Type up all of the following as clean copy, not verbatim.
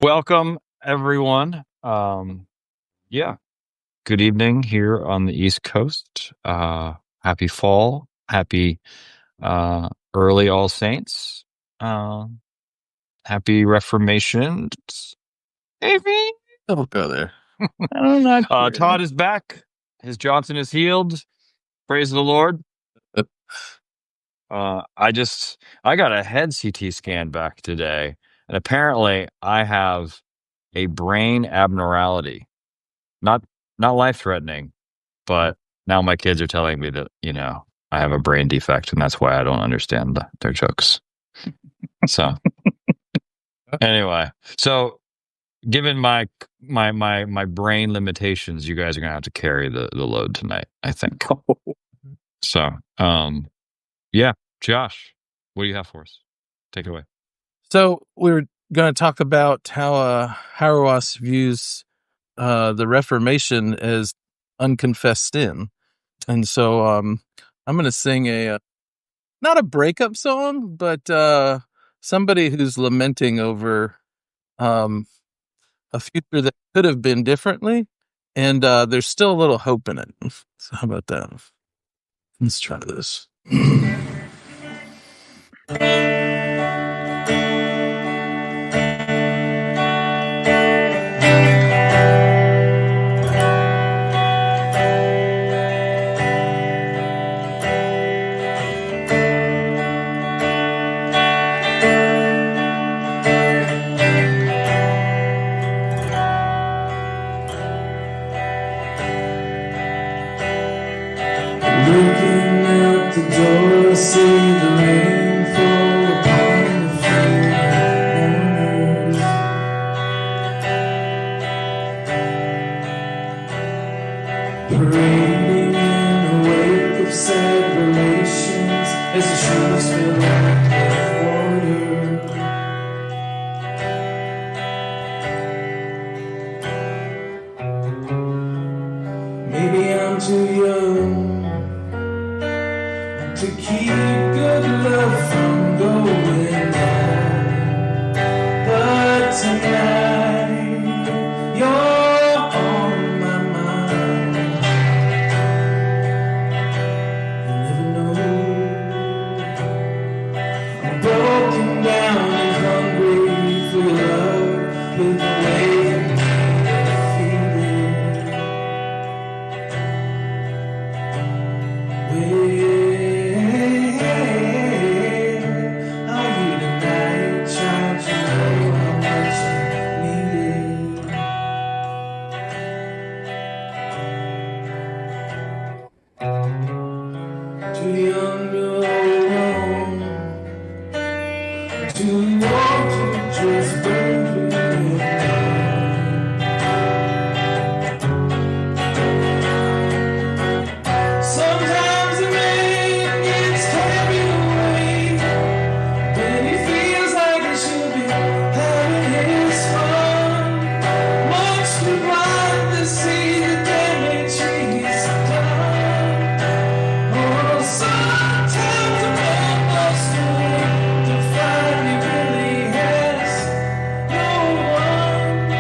Welcome, everyone. Yeah, good evening here on the East Coast. Happy fall. Happy early All Saints. Uh, Happy Reformation. Maybe. Don't go there. I'm not sure. Todd is back. His Johnson is healed. Praise the Lord. I got a head CT scan back today, and apparently I have a brain abnormality. Not life threatening, but now my kids are telling me that, I have a brain defect, and that's why I don't understand their jokes. So anyway, given my brain limitations, you guys are gonna have to carry the load tonight, I think. So yeah, Josh, what do you have for us? Take it away. So we were going to talk about how Hauerwas views the Reformation as unconfessed sin. And so I'm going to sing not a breakup song, but somebody who's lamenting over a future that could have been differently. And there's still a little hope in it. So how about that? Let's try this. Looking out the door, I see the rain fall upon the field of mourners. Parading in a wake of sad relations as the shoes fill up with water. Maybe I'm too young to keep good love from going down, but tonight you're on my mind. You never know, I'm broken down and hungry for your love with the way you feel it. Too young to alone, too old to just burn through it. Sometimes the man gets carried away, then he feels like he should be having his fun. Much too blind to see the damage he's done. Oh, sometimes a man must wait to find he really has no one.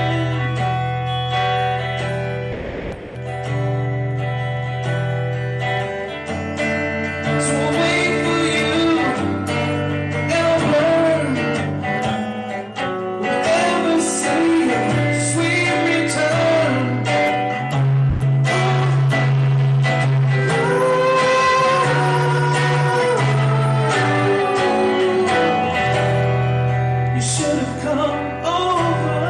So I'll wait for you and I'll learn. Whatever say sweet return. You should have come over,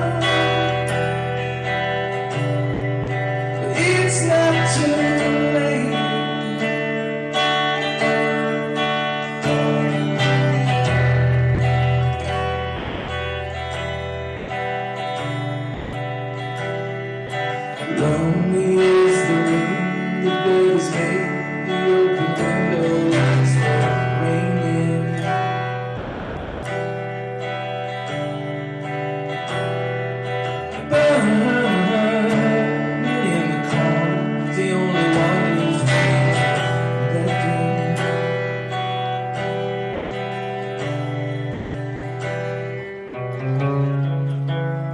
but it's not too late. Lonely is the room the bed is made, the open window is raining. Bernie in the corner, the only one who's begging.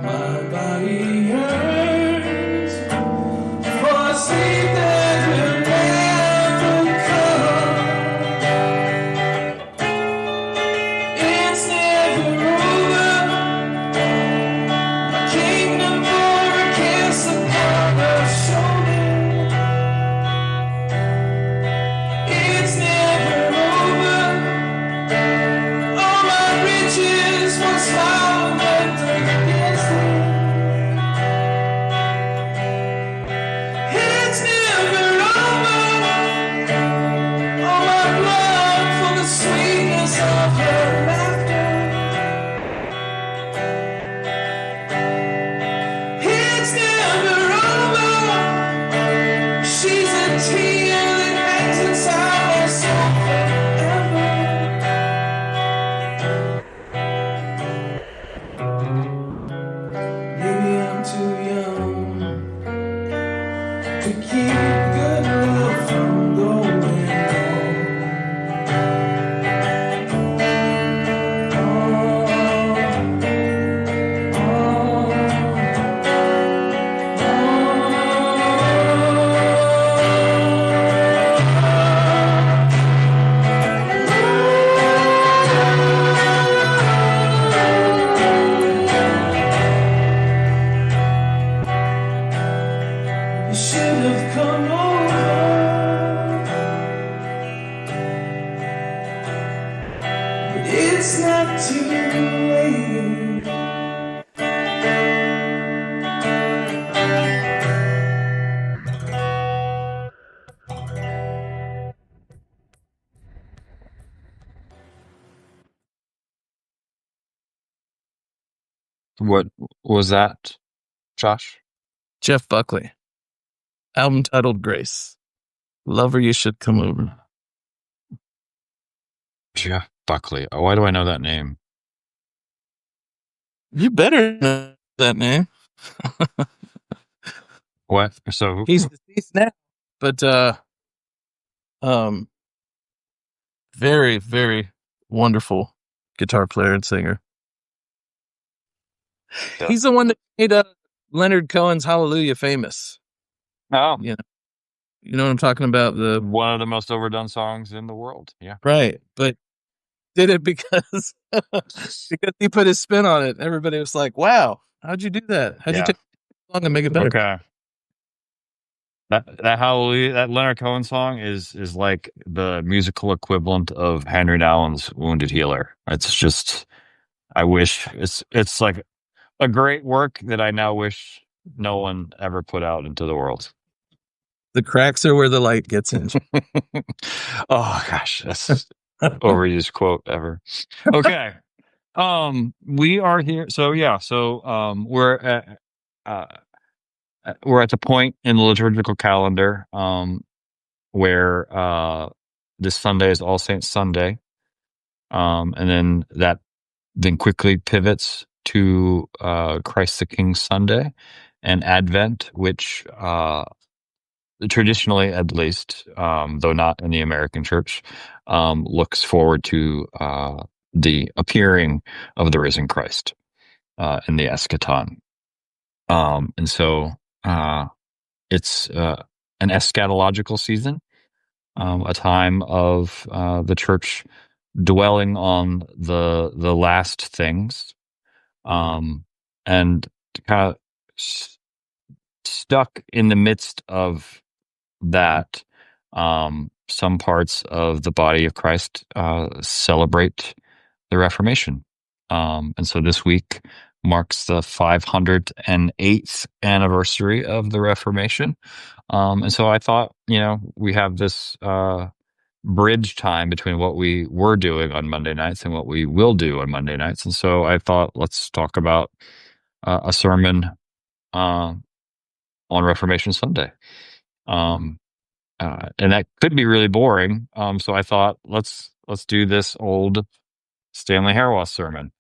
My keep good love from going You should have come over, but it's not too late. What was that, Josh? Jeff Buckley. Album titled Grace. Lover, you should come over. Jeff Buckley. Oh, why do I know that name? You better know that name. What? So He's deceased now. But very, very wonderful guitar player and singer. Yeah. He's the one that made Leonard Cohen's Hallelujah famous. Oh, You know what I'm talking about? The one of the most overdone songs in the world. Yeah. right, but did it because because he put his spin on it. Everybody was like, "Wow, how'd you do that? How'd you Yeah. take so long and make it better?" Okay. That Hallelujah, that Leonard Cohen song is like the musical equivalent of Henry Allen's Wounded Healer. It's just, I wish it's like a great work that I now wish no one ever put out into the world. The cracks are where the light gets in. Oh gosh, that's overused quote ever. Okay. We are here. So yeah, we're at the point in the liturgical calendar where this Sunday is All Saints Sunday. And then that then quickly pivots to Christ the King Sunday and Advent, which traditionally, at least, though not in the American church, looks forward to the appearing of the risen Christ in the eschaton. And so it's an eschatological season, a time of the church dwelling on the last things, and kind of stuck in the midst of that. Some parts of the body of Christ celebrate the Reformation, and so this week marks the 508th anniversary of the Reformation. And so I thought, we have this bridge time between what we were doing on Monday nights and what we will do on Monday nights. And so I thought, let's talk about a sermon on Reformation Sunday. And that could be really boring. So I thought, let's do this old Stanley Hauerwas sermon.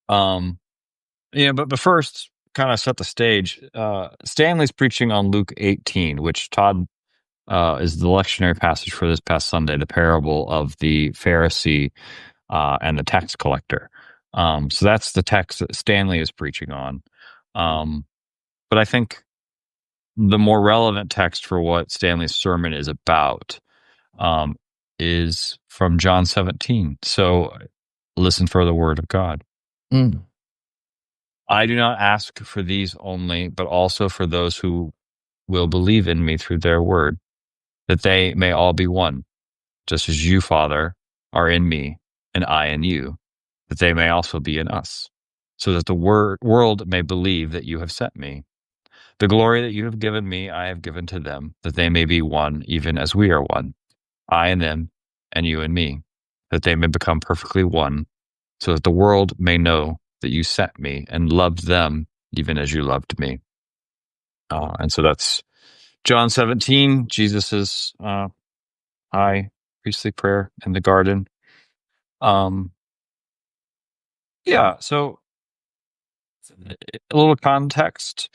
But first, kind of set the stage. Stanley's preaching on Luke 18, which Todd is the lectionary passage for this past Sunday, the parable of the Pharisee and the tax collector. So that's the text that Stanley is preaching on. But I think the more relevant text for what Stanley's sermon is about is from John 17. So listen for the word of God. Mm. I do not ask for these only, but also for those who will believe in me through their word, that they may all be one, just as you, Father, are in me, and I in you, that they may also be in us, so that the world may believe that you have sent me. The glory that you have given me, I have given to them, that they may be one, even as we are one, I and them, and you and me, that they may become perfectly one, so that the world may know that you sent me and loved them even as you loved me. And so that's John 17, Jesus's high priestly prayer in the garden. So a little context.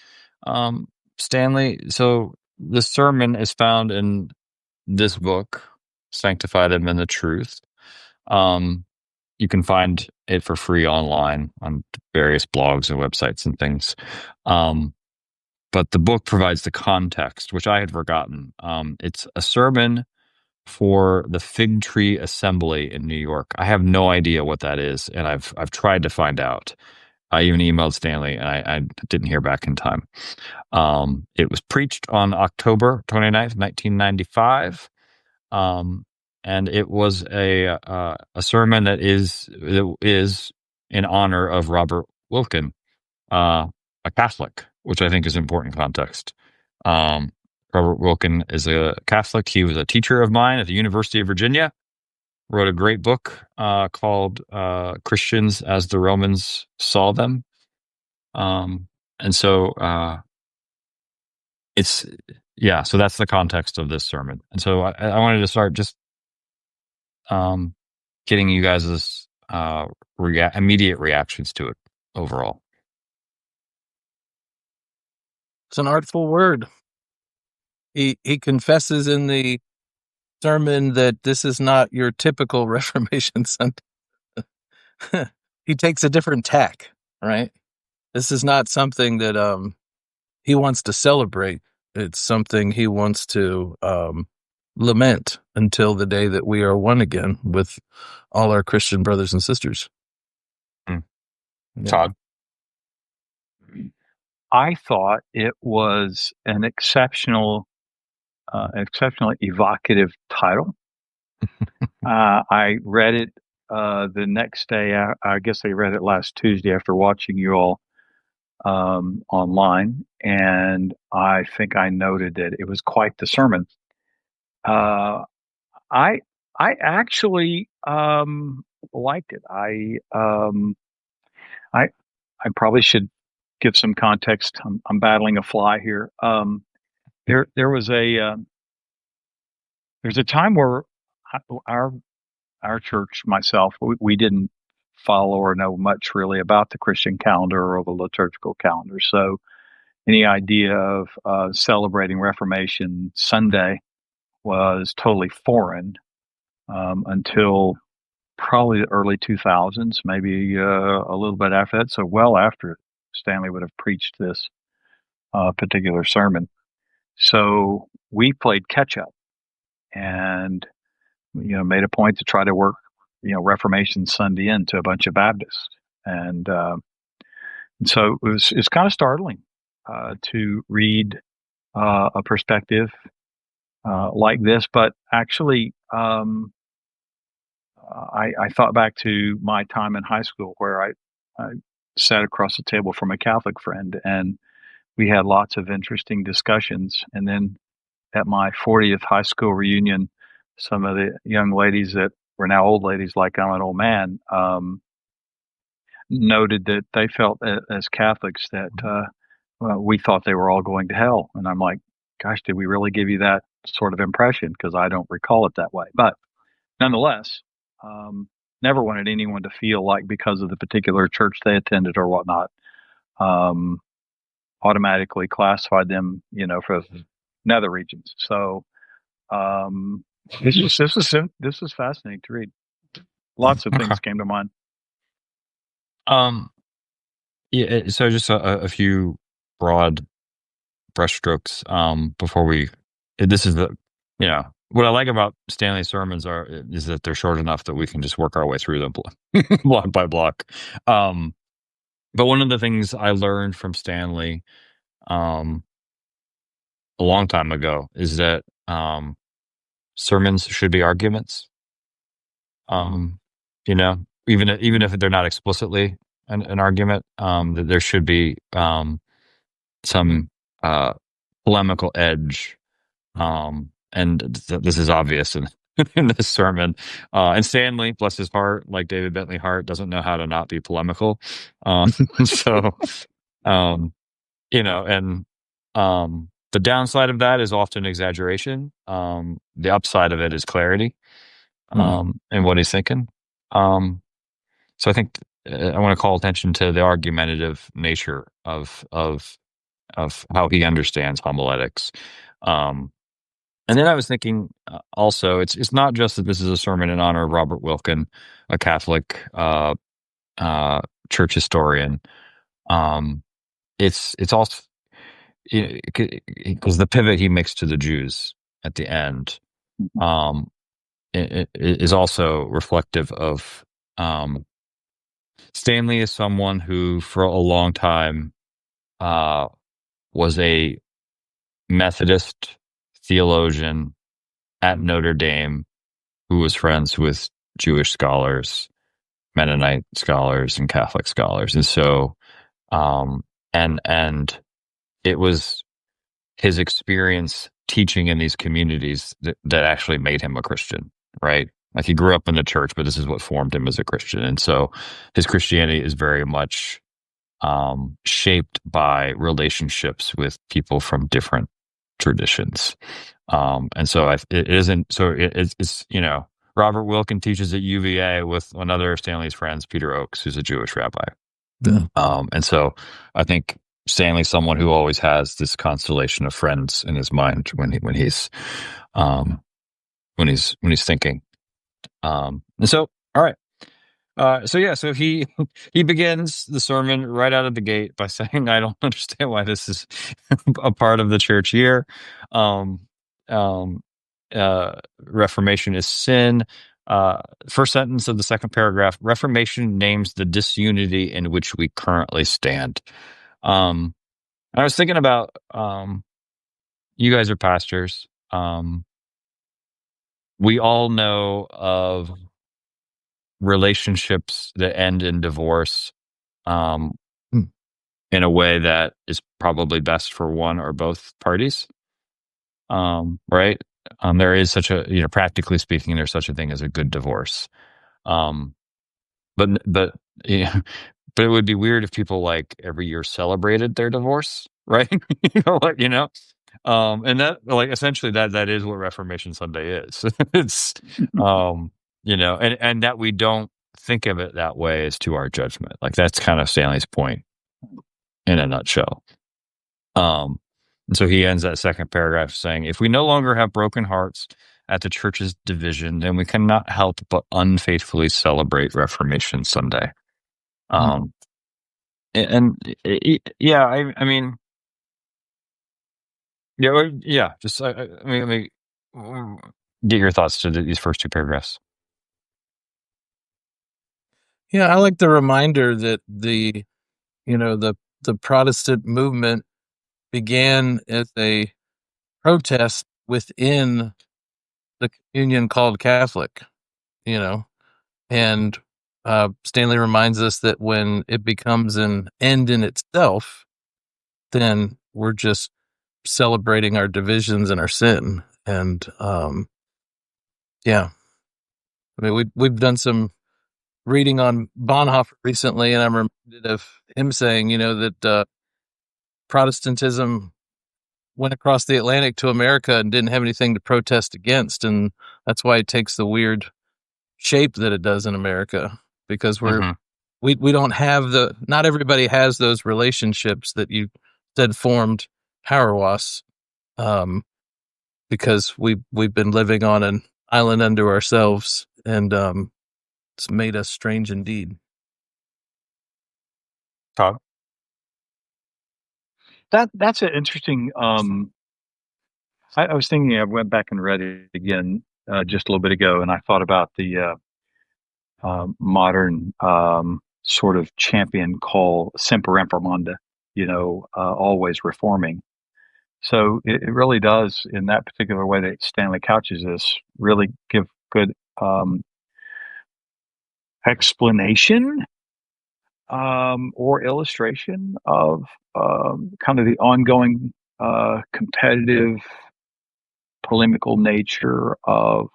Stanley, so the sermon is found in this book, Sanctify Them in the Truth. You can find it for free online on various blogs and websites and things. But the book provides the context, which I had forgotten. It's a sermon for the Fig Tree Assembly in New York. I have no idea what that is, and I've tried to find out. I even emailed Stanley, and I didn't hear back in time. It was preached on October 29th, 1995. And it was a sermon that is in honor of Robert Wilkin, a Catholic, which I think is important context. Robert Wilkin is a Catholic. He was a teacher of mine at the University of Virginia. Wrote a great book called Christians as the Romans Saw Them. And so so that's the context of this sermon. And so I wanted to start just getting you guys' immediate reactions to it overall. It's an artful word. He confesses in the sermon that this is not your typical Reformation Sunday. He takes a different tack, right? This is not something that he wants to celebrate. It's something he wants to lament until the day that we are one again with all our Christian brothers and sisters. Yeah. Todd? I thought it was an exceptionally evocative title. I read it the next day. I guess I read it last Tuesday after watching you all online, and I think I noted that it was quite the sermon. I actually liked it. I probably should give some context. I'm battling a fly here. There was there's a time where our church, myself, we didn't follow or know much really about the Christian calendar or the liturgical calendar. So any idea of celebrating Reformation Sunday was totally foreign until probably the early 2000s, maybe a little bit after that. So well after Stanley would have preached this particular sermon. So we played catch up and made a point to try to work Reformation Sunday into a bunch of Baptists, and so it's kind of startling to read a perspective like this. But actually, I thought back to my time in high school where I sat across the table from a Catholic friend, and we had lots of interesting discussions. And then at my 40th high school reunion, some of the young ladies that were now old ladies, like I'm an old man, noted that they felt as Catholics that we thought they were all going to hell. And I'm like, gosh, did we really give you that sort of impression? Because I don't recall it that way. But nonetheless, never wanted anyone to feel like because of the particular church they attended or whatnot, automatically classified them, for nether regions. So this was fascinating to read. Lots of things came to mind. Yeah. So just a few broad brushstrokes before we. This is what I like about Stanley's sermons is that they're short enough that we can just work our way through them block by block. But one of the things I learned from Stanley a long time ago is that sermons should be arguments. Even if they're not explicitly an argument, that there should be some polemical edge. And this is obvious in this sermon. And Stanley, bless his heart, like David Bentley Hart, doesn't know how to not be polemical. So, and the downside of that is often exaggeration. The upside of it is clarity in what he's thinking. So I think I want to call attention to the argumentative nature of of how he understands homiletics. And then I was thinking also, it's not just that this is a sermon in honor of Robert Wilkin, a Catholic church historian. It's also because the pivot he makes to the Jews at the end it is also reflective of Stanley is someone who, for a long time, was a Methodist theologian at Notre Dame who was friends with Jewish scholars, Mennonite scholars, and Catholic scholars, and so and it was his experience teaching in these communities that actually made him a Christian, right? Like he grew up in the church, but this is what formed him as a Christian, and so his Christianity is very much shaped by relationships with people from different traditions. And so it isn't, so it's, Robert Wilkin teaches at UVA with another of Stanley's friends, Peter Oakes, who's a Jewish rabbi. Yeah. And so I think Stanley's someone who always has this constellation of friends in his mind when he's thinking. And so, all right. So he begins the sermon right out of the gate by saying, "I don't understand why this is a part of the church year. Um, um, Reformation is sin." First sentence of the second paragraph: Reformation names the disunity in which we currently stand. I was thinking about you guys are pastors. We all know of relationships that end in divorce um, Hmm. in a way that is probably best for one or both parties. Right? There is such a, practically speaking, there's such a thing as a good divorce. Um, but yeah, but it would be weird if people like every year celebrated their divorce, right? And that like essentially that is what Reformation Sunday is. It's and that we don't think of it that way is to our judgment. Like that's kind of Stanley's point in a nutshell. And so he ends that second paragraph saying, "If we no longer have broken hearts at the church's division, then we cannot help but unfaithfully celebrate Reformation Sunday." Yeah, I mean, yeah. Just let me get your thoughts to these first two paragraphs. Yeah, I like the reminder that the Protestant movement began as a protest within the communion called Catholic, and Stanley reminds us that when it becomes an end in itself, then we're just celebrating our divisions and our sin. And yeah, I mean, we've done some reading on Bonhoeffer recently, and I'm reminded of him saying, that Protestantism went across the Atlantic to America and didn't have anything to protest against, and that's why it takes the weird shape that it does in America, because we don't have not everybody has those relationships that you said formed Harawas, because we've been living on an island unto ourselves, and it's made us strange indeed. Todd? That's an interesting. I was thinking. I went back and read it again just a little bit ago, and I thought about the modern sort of champion call "semper reformanda." Always reforming. So it really does, in that particular way that Stanley couches this, really give good explanation or illustration of kind of the ongoing competitive polemical nature of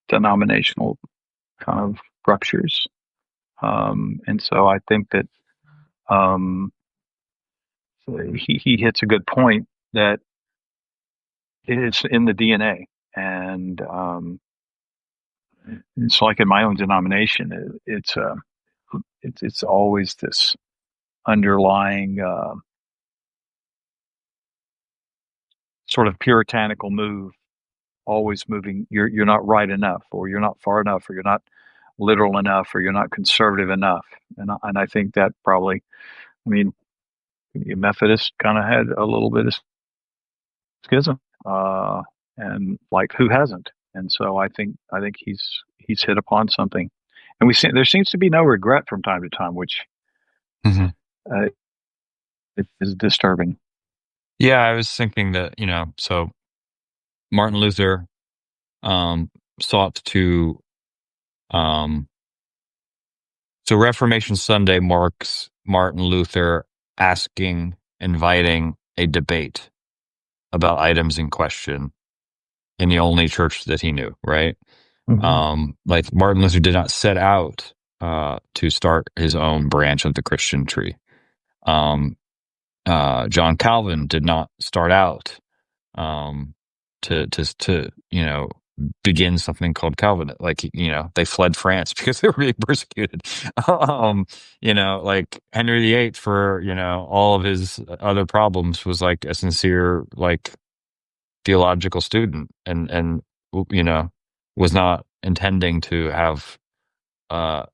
denominational kind of ruptures. And so I think that he hits a good point that it's in the DNA. And it's like in my own denomination, it's always this underlying sort of puritanical move, always moving. You're not right enough, or you're not far enough, or you're not literal enough, or you're not conservative enough. And I think that probably, I mean, the Methodist kind of had a little bit of schism, and like who hasn't? And so I think he's hit upon something, and we see there seems to be no regret from time to time, which hmm uh, is disturbing. Yeah, I was thinking that, so Martin Luther sought to, um, so Reformation Sunday marks Martin Luther inviting a debate about items in question in the only church that he knew, right? Like Martin Luther did not set out to start his own branch of the Christian tree. John Calvin did not start out um, to begin something called Calvin. Like they fled France because they were being persecuted. Like Henry VIII, for all of his other problems, was like a sincere like theological student, and was not intending to have uh,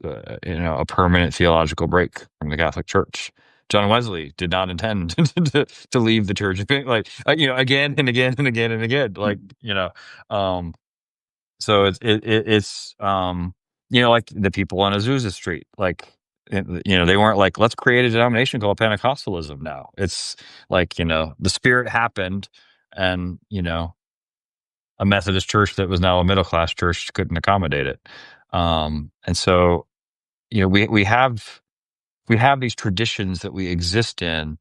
a permanent theological break from the Catholic Church. John Wesley did not intend to leave the church, like again and again and again and again, like um, so it's like the people on Azusa Street, like they weren't like, let's create a denomination called Pentecostalism now. It's like the Spirit happened, and a Methodist church that was now a middle class church couldn't accommodate it. And so, we have these traditions that we exist in,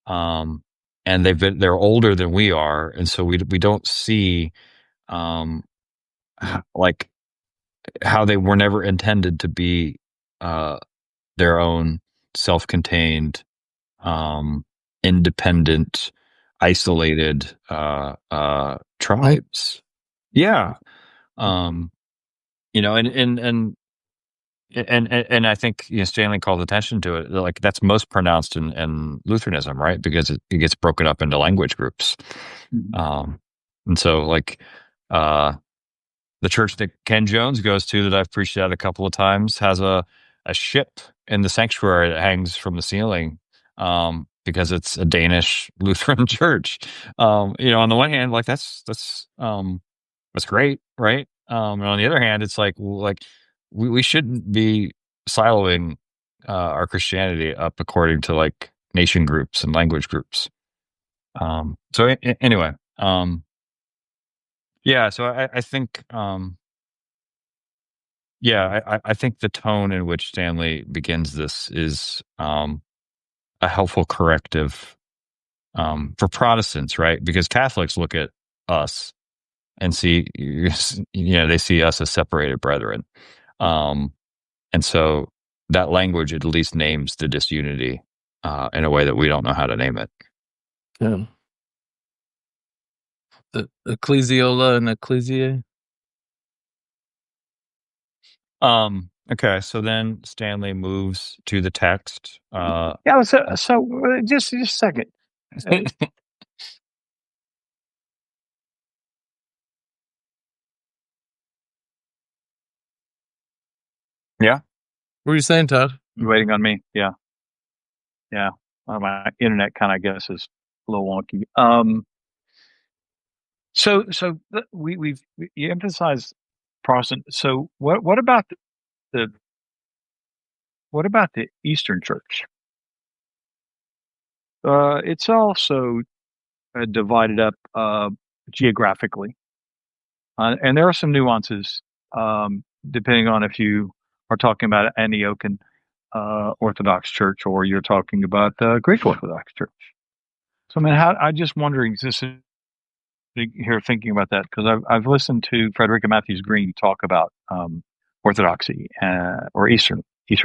um, and they're older than we are, and so we don't see um, like how they were never intended to be uh, their own self-contained, independent, isolated tribes. Yeah. Um, and I think Stanley called attention to it. Like that's most pronounced in Lutheranism, right? Because it gets broken up into language groups, and so like the church that Ken Jones goes to, that I've preached at a couple of times, has a ship in the sanctuary that hangs from the ceiling, because it's a Danish Lutheran church. On the one hand, like that's great, right? And on the other hand, it's like, we shouldn't be siloing our Christianity up according to like nation groups and language groups. Anyway, yeah. So I think, I think the tone in which Stanley begins this is a helpful corrective for Protestants, right? Because Catholics look at us and see, they see us as separated brethren. And so that language at least names the disunity in a way that we don't know how to name it. Yeah. The ecclesiola and ecclesiae. Okay, so then Stanley moves to the text. Yeah. So just a second. Yeah. What were you saying, Todd? You waiting on me? Yeah. Yeah. My internet kind of, I guess, is a little wonky. So you emphasize Protestant. So what about the what about the Eastern Church? It's also divided up geographically, and there are some nuances, depending on if you are talking about an Antiochian Orthodox Church, or you're talking about the Greek Orthodox Church. So, I mean, I just wondering, just here thinking about that, because I've listened to Frederica Matthews Green talk about Orthodoxy or Eastern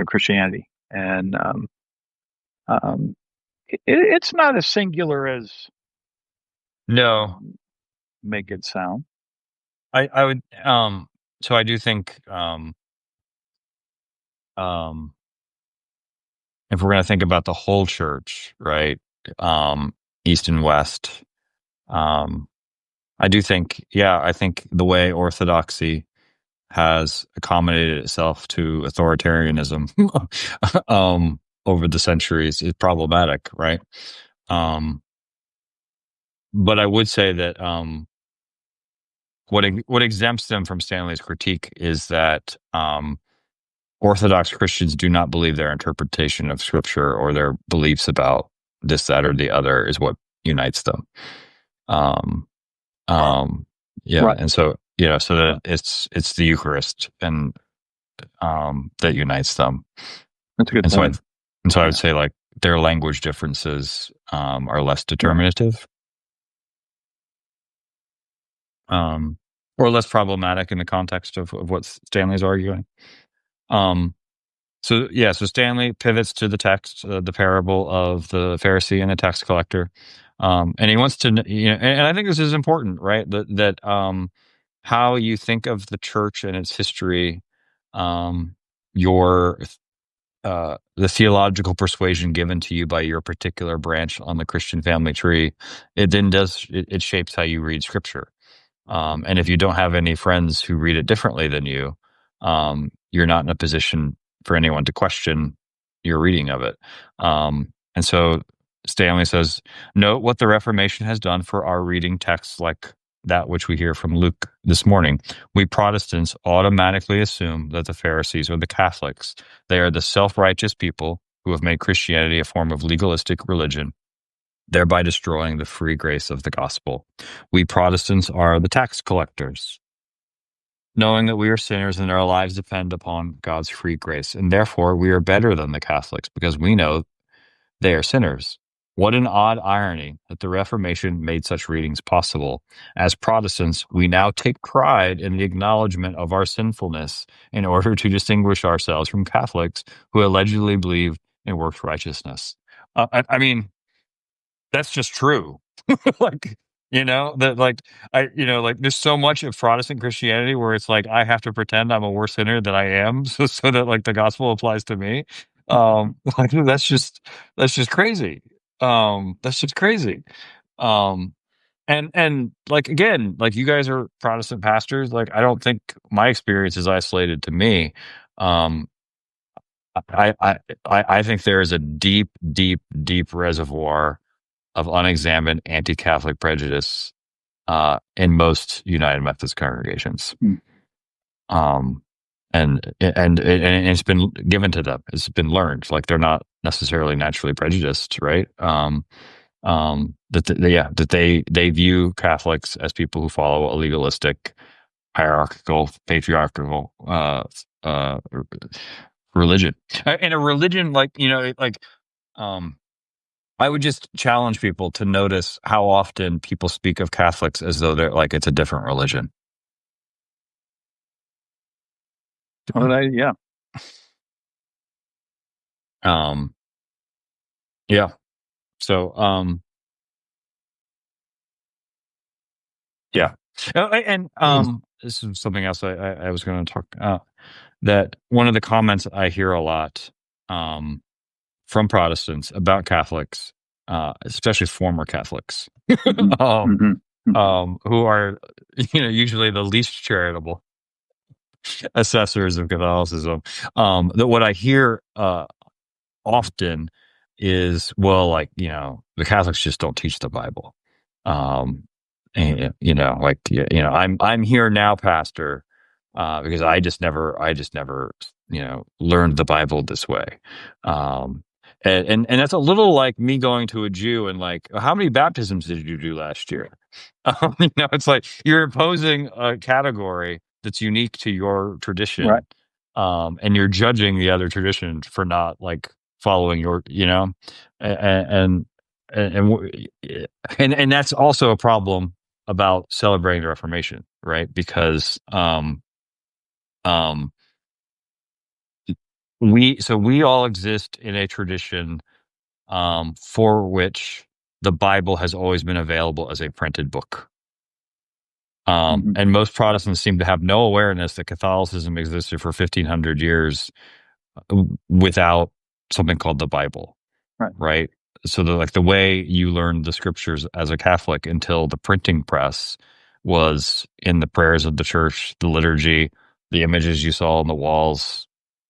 Christianity, and it's not as singular as No, make it sound. I would. So I do think, if we're going to think about the whole church, right? East and West, I do think, I think the way orthodoxy has accommodated itself to authoritarianism over the centuries is problematic, right? But I would say that what exempts them from Stanley's critique is that Orthodox Christians do not believe their interpretation of Scripture or their beliefs about this, that, or the other is what unites them. Right. And so so that it's the Eucharist and that unites them. That's a good And point. I would say like their language differences are less determinative, or less problematic in the context of what Stanley's arguing. So Stanley pivots to the text, the parable of the Pharisee and the tax collector, and he wants to, and I think this is important, right? That how you think of the church and its history, your the theological persuasion given to you by your particular branch on the Christian family tree, it then it shapes how you read Scripture. And if you don't have any friends who read it differently than you, you're not in a position for anyone to question your reading of it. And so Stanley says, note what the Reformation has done for our reading texts like that which we hear from Luke this morning. We Protestants automatically assume that the Pharisees are the Catholics. They are the self-righteous people who have made Christianity a form of legalistic religion, thereby destroying the free grace of the gospel. We Protestants are the tax collectors, knowing that we are sinners and our lives depend upon God's free grace, and therefore we are better than the Catholics because we know they are sinners. What an odd irony that the Reformation made such readings possible. As Protestants, we now take pride in the acknowledgement of our sinfulness in order to distinguish ourselves from Catholics who allegedly believe in works righteousness. I mean, that's just true. Like, there's so much of Protestant Christianity where it's like I have to pretend I'm a worse sinner than I am, so that like the gospel applies to me. Like that's just crazy. That's just crazy. And like again, like you guys are Protestant pastors. Like I don't think my experience is isolated to me. Um, I think there is a deep, deep, deep reservoir of unexamined anti-Catholic prejudice in most United Methodist congregations. And it's been given to them. It's been learned. Like they're not necessarily naturally prejudiced, right? That they view Catholics as people who follow a legalistic, hierarchical, patriarchal religion, and a religion I would just challenge people to notice how often people speak of Catholics as though they're like it's a different religion. Yeah. Yeah. So, yeah. And this is something else I was going to talk. That one of the comments I hear a lot from Protestants about Catholics, especially former Catholics, who are usually the least charitable assessors of Catholicism. That what I hear often is, well, like the Catholics just don't teach the Bible. And I'm here now, Pastor, because I just never learned the Bible this way. And that's a little like me going to a Jew and like, how many baptisms did you do last year? It's like you're imposing a category that's unique to your tradition, right? And you're judging the other tradition for not like following your, and that's also a problem about celebrating the Reformation, right? Because we all exist in a tradition for which the Bible has always been available as a printed book. And most Protestants seem to have no awareness that Catholicism existed for 1,500 years without something called the Bible, right? so the way you learned the scriptures as a Catholic until the printing press was in the prayers of the church, the liturgy, the images you saw on the walls,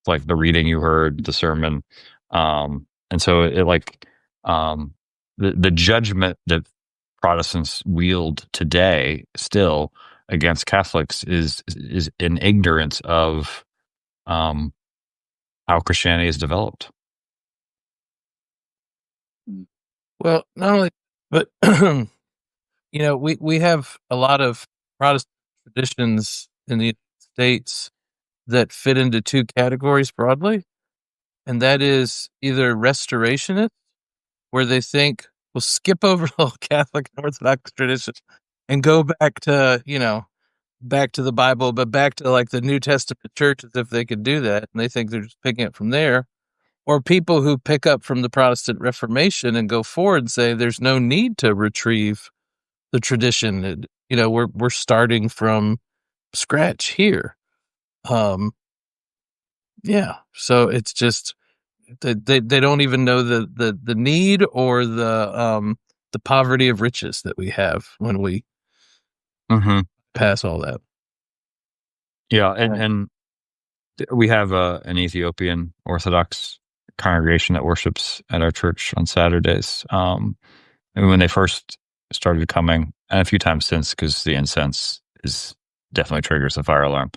like the reading you heard, the sermon. And so it like the judgment that Protestants wield today still against Catholics is in ignorance of how Christianity is developed. Well, not only, but we have a lot of Protestant traditions in the United States that fit into two categories broadly, and that is either restorationists, where they think we'll skip over the whole Catholic and Orthodox tradition and go back to back to the Bible, but back to like the New Testament church, as if they could do that, and they think they're just picking it from there. Or people who pick up from the Protestant Reformation and go forward and say there's no need to retrieve the tradition. We're starting from scratch here. Yeah. So it's just they don't even know the need or the poverty of riches that we have when we pass all that. Yeah, and we have an Ethiopian Orthodox congregation that worships at our church on Saturdays. And when they first started coming, and a few times since, because the incense is definitely triggers the fire alarm.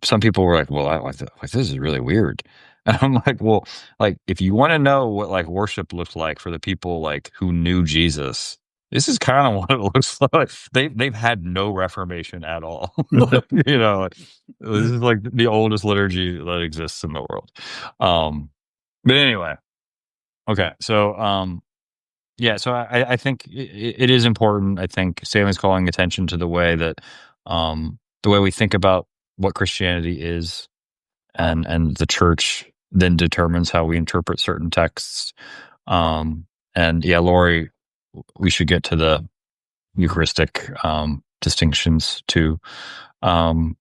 Some people were like, "Well, I like this is really weird." And I'm like, "Well, like if you want to know what like worship looked like for the people like who knew Jesus, this is kind of what it looks like. They've had no Reformation at all. This is like the oldest liturgy that exists in the world. But anyway, okay, so yeah, so I think it is important. I think Stanley's calling attention to the way that the way we think about what Christianity is, and the church then determines how we interpret certain texts. And yeah, Lori, we should get to the Eucharistic distinctions too. But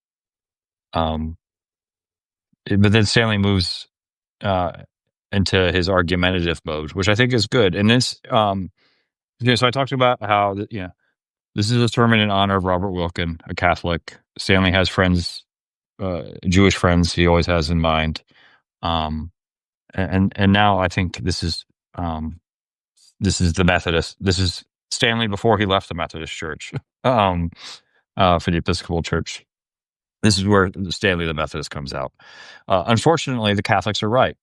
then Stanley moves into his argumentative mode, which I think is good. And this, so I talked about how this is a sermon in honor of Robert Wilkin, a Catholic. Stanley has friends, Jewish friends he always has in mind. And now I think this is the Methodist. This is Stanley before he left the Methodist Church for the Episcopal Church. This is where Stanley the Methodist comes out. Unfortunately, the Catholics are right.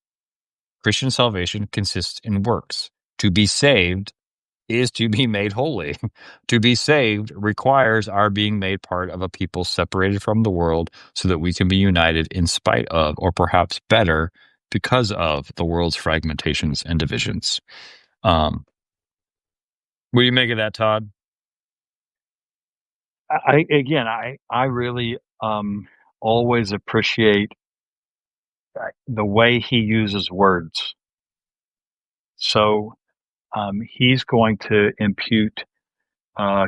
Christian salvation consists in works. To be saved is to be made holy. To be saved requires our being made part of a people separated from the world so that we can be united in spite of, or perhaps better, because of the world's fragmentations and divisions. What do you make of that, Todd? I really always appreciate the way he uses words. So he's going to impute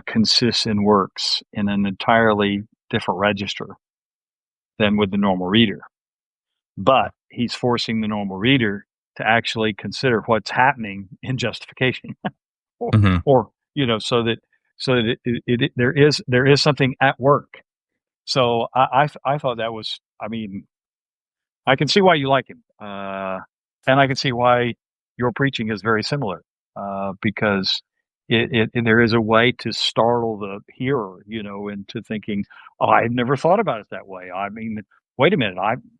consists in works in an entirely different register than with the normal reader. But he's forcing the normal reader to actually consider what's happening in justification, or so that there is something at work. So I thought that was, I mean, I can see why you like him, and I can see why your preaching is very similar, because there is a way to startle the hearer, into thinking, "Oh, I've never thought about it that way." I mean, wait a minute,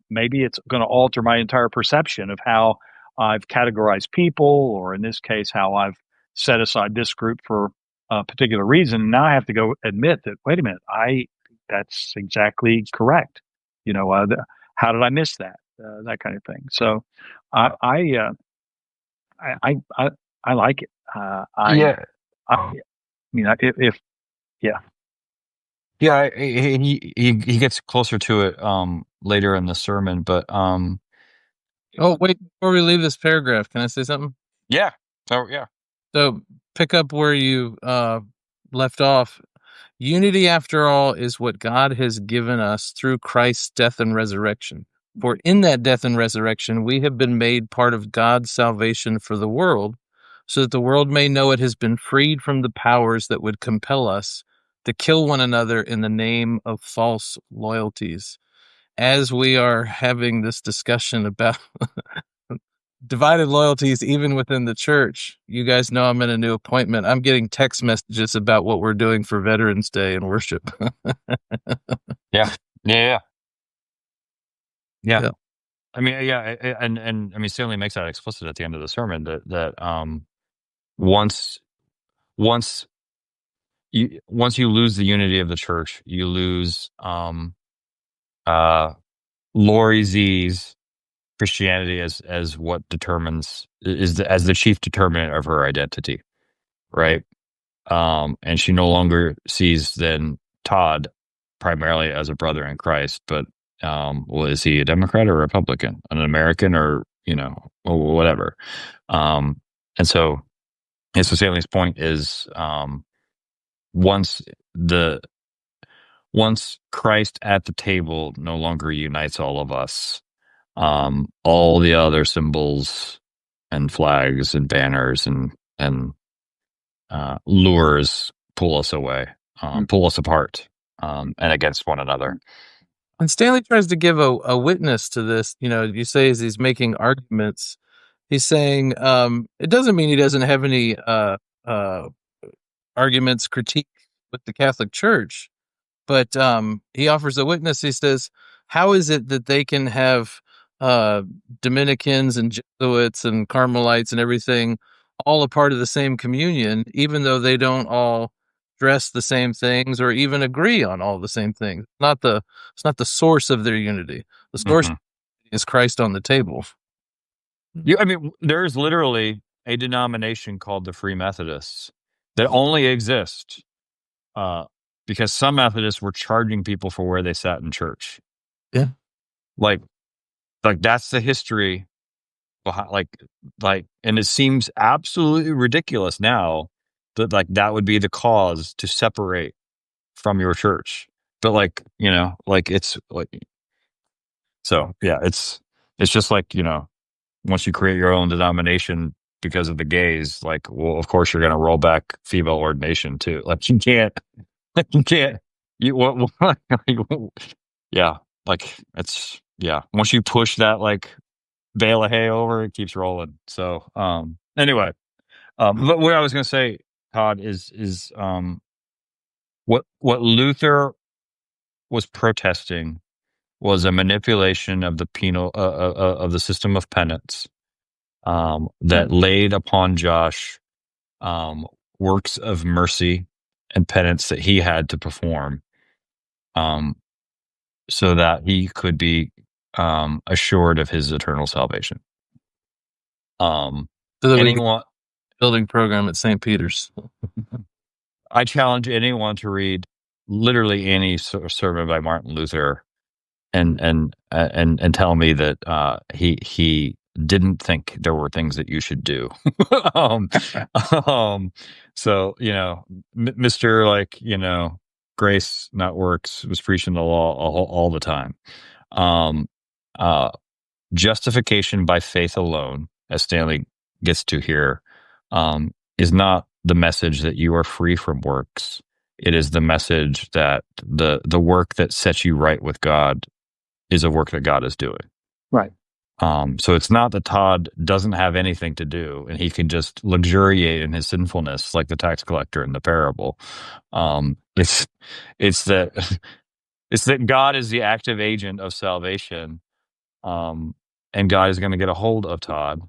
maybe it's going to alter my entire perception of how I've categorized people, or in this case, how I've set aside this group for a particular reason. Now I have to go admit that, wait a minute, that's exactly correct. How did I miss that? That kind of thing. So, I like it. Yeah, he gets closer to it later in the sermon, but oh wait, before we leave this paragraph, can I say something? Yeah. So yeah. So pick up where you left off. Unity, after all, is what God has given us through Christ's death and resurrection. For in that death and resurrection, we have been made part of God's salvation for the world, so that the world may know it has been freed from the powers that would compel us to kill one another in the name of false loyalties. As we are having this discussion about divided loyalties even within the church, you guys know I'm in a new appointment. I'm getting text messages about what we're doing for Veterans Day and worship. Yeah. Yeah. Yeah. I mean, and I mean, Stanley makes that explicit at the end of the sermon that once you lose the unity of the church, you lose Lori Z's Christianity as what determines as the chief determinant of her identity, right? And she no longer sees then Todd primarily as a brother in Christ, but well, is he a Democrat or a Republican, an American or or whatever? And so Stanley's point is once Christ at the table no longer unites all of us, all the other symbols and flags and banners and lures pull us away, pull us apart, and against one another. And Stanley tries to give a witness to this. You say as he's making arguments, he's saying it doesn't mean he doesn't have any arguments, critique with the Catholic Church, but he offers a witness. He says, how is it that they can have Dominicans and Jesuits and Carmelites and everything all a part of the same communion, even though they don't all dress the same things or even agree on all the same things? It's not the source of their unity. The source is Christ on the table. I mean, there's literally a denomination called the Free Methodists that only exist because some Methodists were charging people for where they sat in church. Yeah. Like that's the history behind and it seems absolutely ridiculous now that that would be the cause to separate from your church. But it's so yeah, it's just once you create your own denomination because of the gays, well, of course you're going to roll back female ordination too. You can't yeah, it's once you push that bale of hay over, it keeps rolling. So anyway, but what I was going to say, Todd, is what Luther was protesting was a manipulation of the penal of the system of penance that laid upon Josh works of mercy and penance that he had to perform, so that he could be assured of his eternal salvation. So that anyone building program at St. Peter's. I challenge anyone to read literally any sermon by Martin Luther and tell me that he didn't think there were things that you should do. So Mr. Grace not works was preaching the law all the time. Justification by faith alone, as Stanley gets to here, is not the message that you are free from works. It is the message that the work that sets you right with God is a work that God is doing. Right. So it's not that Todd doesn't have anything to do and he can just luxuriate in his sinfulness like the tax collector in the parable. It's that God is the active agent of salvation, and God is going to get a hold of Todd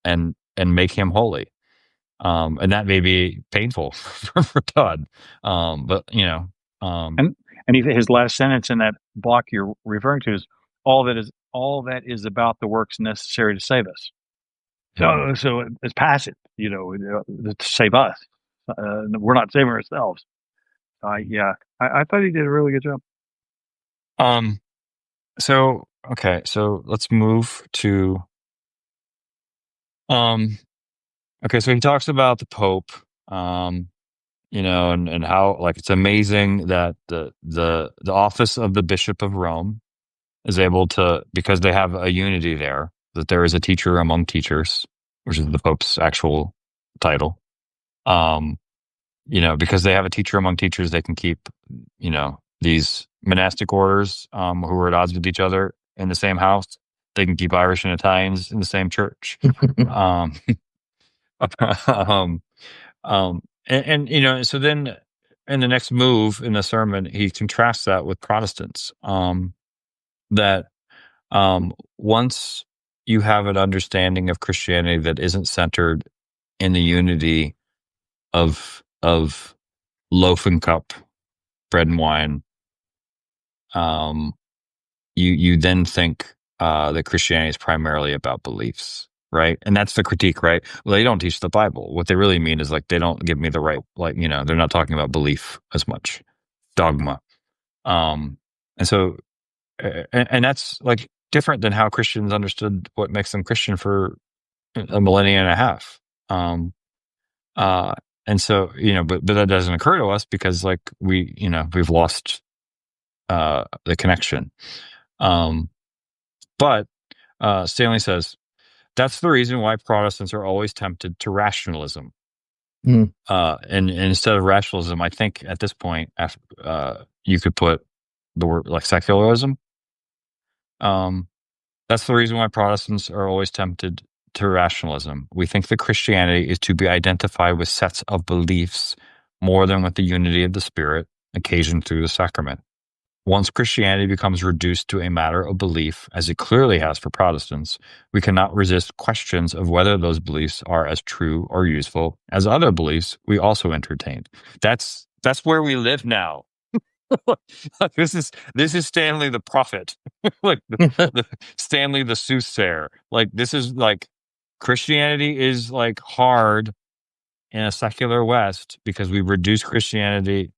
and make him holy. And that may be painful for Todd. But his last sentence in that block you're referring to is all that is about the works necessary to save us. So it's passive, to save us. We're not saving ourselves. I thought he did a really good job. So let's move to okay, so he talks about the Pope, and how it's amazing that the office of the Bishop of Rome is able to, because they have a unity there, that there is a teacher among teachers, which is the Pope's actual title. Because they have a teacher among teachers, they can keep, these monastic orders who are at odds with each other in the same house. They can keep Irish and Italians in the same church. um, um, so then in the next move in the sermon, he contrasts that with Protestants. That once you have an understanding of Christianity that isn't centered in the unity of loaf and cup, bread and wine, you then think that Christianity is primarily about beliefs, right? And that's the critique, right? Well, they don't teach the Bible. What they really mean is like they don't give me the right, they're not talking about belief as much, dogma. And so, and that's like different than how Christians understood what makes them Christian for a millennia and a half. And so, but that doesn't occur to us because like we've lost the connection. But Stanley says that's the reason why Protestants are always tempted to rationalism. And instead of rationalism, I think at this point, you could put the word like secularism. That's the reason why Protestants are always tempted to rationalism. We think that Christianity is to be identified with sets of beliefs more than with the unity of the Spirit occasioned through the sacrament. Once Christianity becomes reduced to a matter of belief, as it clearly has for Protestants, we cannot resist questions of whether those beliefs are as true or useful as other beliefs we also entertained. That's where we live now. This is Stanley the prophet, like the Stanley the soothsayer. Like this is like Christianity is like hard in a secular West because we reduce Christianity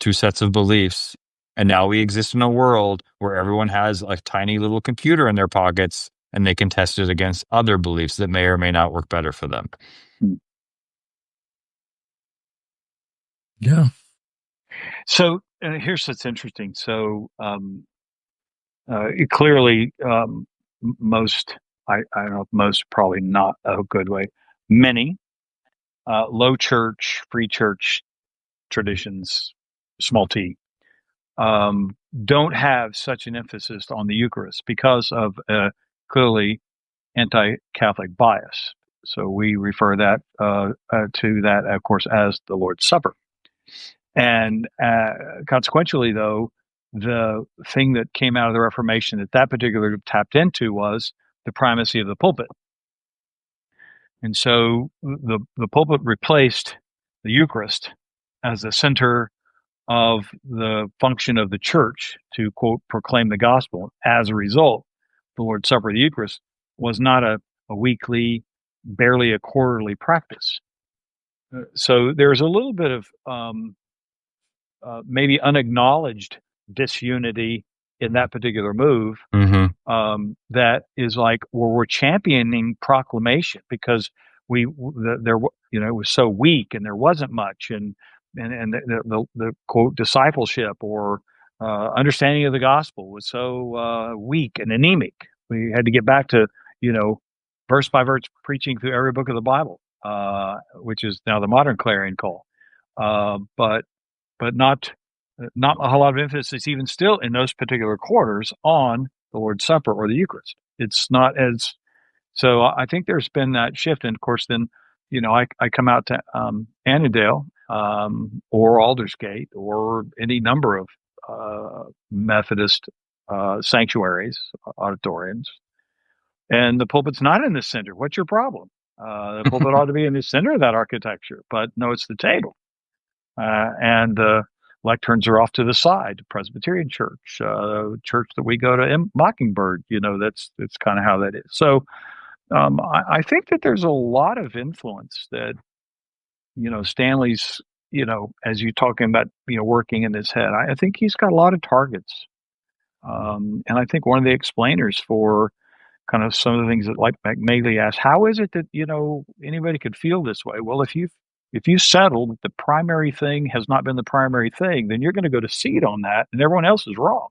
to sets of beliefs, and now we exist in a world where everyone has a tiny little computer in their pockets and they can test it against other beliefs that may or may not work better for them. Yeah. So here's what's interesting. So clearly, most, I don't know, most probably not a good way. Many low church, free church traditions, small t, don't have such an emphasis on the Eucharist because of clearly anti-Catholic bias. So we refer that to that, of course, as the Lord's Supper. And consequentially, though, the thing that came out of the Reformation that particular group tapped into was the primacy of the pulpit. And so the pulpit replaced the Eucharist as the center of the function of the church to, quote, proclaim the gospel. As a result, the Lord's Supper, the Eucharist, was not a weekly, barely a quarterly practice. So there's a little bit of maybe unacknowledged disunity in that particular move. That is like, well, we're championing proclamation because it was so weak and there wasn't much, and the quote discipleship or understanding of the gospel was so weak and anemic. We had to get back to verse by verse preaching through every book of the Bible, which is now the modern clarion call. But not a whole lot of emphasis, even still in those particular quarters, on the Lord's Supper or the Eucharist. It's not as so. I think there's been that shift, and of course, then I come out to Annandale or Aldersgate or any number of Methodist sanctuaries, auditoriums, and the pulpit's not in the center. What's your problem? The pulpit ought to be in the center of that architecture, but no, it's the table. And lecterns are off to the side. Presbyterian church, church that we go to in Mockingbird, that's kind of how that is. So I think that there's a lot of influence that Stanley's, as you're talking about, working in his head. I think he's got a lot of targets, and I think one of the explainers for kind of some of the things that, like McNeely asked, how is it that anybody could feel this way? Well, if you settle that the primary thing has not been the primary thing, then you're going to go to seed on that, and everyone else is wrong.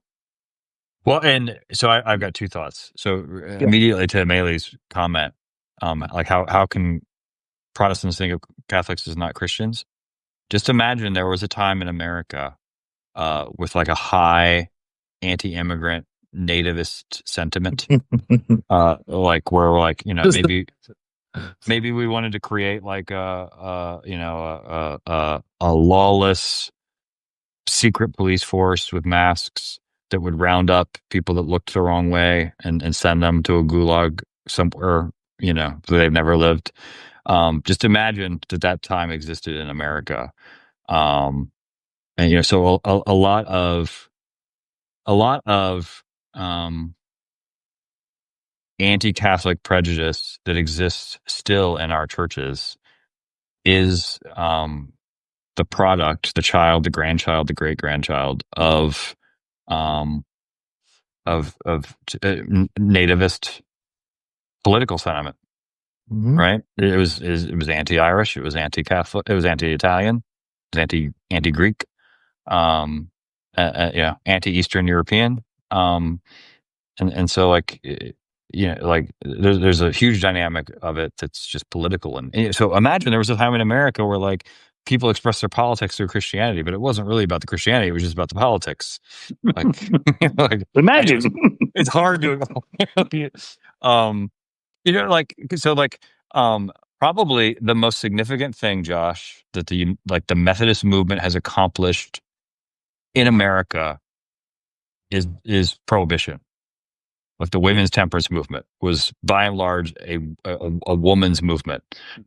Well, and so I've got two thoughts. So immediately to Melee's comment, like how can Protestants think of Catholics as not Christians? Just imagine there was a time in America with like a high anti-immigrant nativist sentiment, like where like maybe we wanted to create like a lawless secret police force with masks that would round up people that looked the wrong way and send them to a gulag somewhere, so they've never lived. Just imagine that time existed in America. And so a lot of um, anti-Catholic prejudice that exists still in our churches is the product, the child, the grandchild, the great grandchild um, of nativist political sentiment. Mhm. Right? It was anti-Irish. It was anti-Catholic. It was anti-Italian. It was anti-Greek. Anti-Eastern European. And so like like there's a huge dynamic of it that's just political. And so imagine there was a time in America where like people expressed their politics through Christianity, but it wasn't really about the Christianity. It was just about the politics. Like, like Imagine. it's hard to, um, probably the most significant thing, Josh, that the Methodist movement has accomplished in America is prohibition. Like the women's temperance movement was by and large a woman's movement.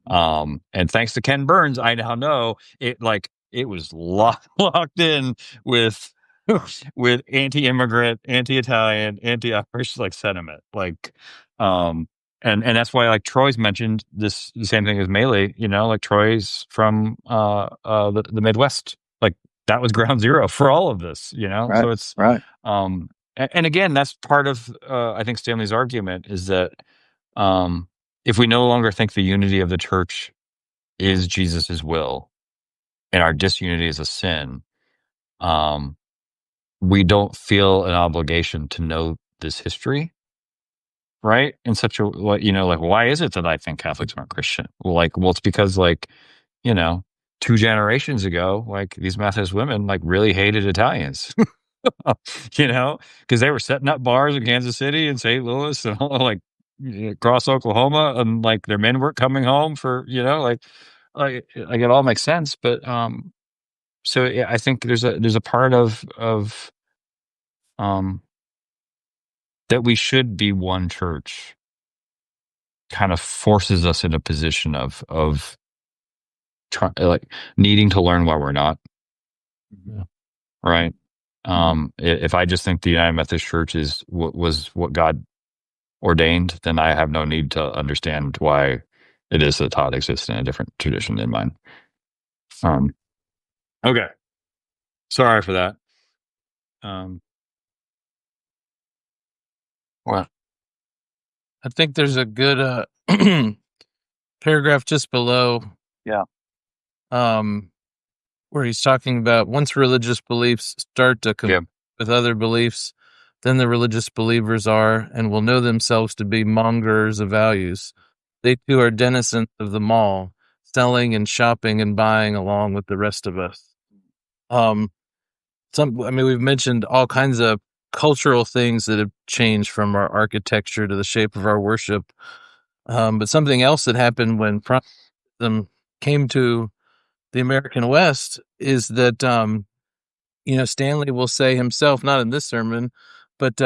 And thanks to Ken Burns, I now know it was locked in with with anti-immigrant, anti-Italian, anti-Irish like sentiment. And that's why like Troy's mentioned this the same thing as Melee, like Troy's from the Midwest. Like that was ground zero for all of this, Right. So it's Right. and again, that's part of I think Stanley's argument is that if we no longer think the unity of the church is Jesus's will, and our disunity is a sin, we don't feel an obligation to know this history, right? In such a like why is it that I think Catholics aren't Christian? Well, it's because 2 generations ago, like these Methodist women like really hated Italians. Because they were setting up bars in Kansas City and St. Louis and all, like across Oklahoma, and like their men weren't coming home for like it all makes sense. But so yeah, I think there's a part of um that we should be one church kind of forces us in a position of like needing to learn why we're not. Yeah. Right. If I just think the United Methodist Church is what God ordained, then I have no need to understand why it is that Todd exists in a different tradition than mine. Okay. Sorry for that. Well, I think there's a good paragraph just below. Yeah. Where he's talking about once religious beliefs start to conflict with other beliefs, then the religious believers are and will know themselves to be mongers of values. They too are denizens of the mall, selling and shopping and buying along with the rest of us. We've mentioned all kinds of cultural things that have changed from our architecture to the shape of our worship. But something else that happened when Protestantism came to the American West is that, Stanley will say himself, not in this sermon, but,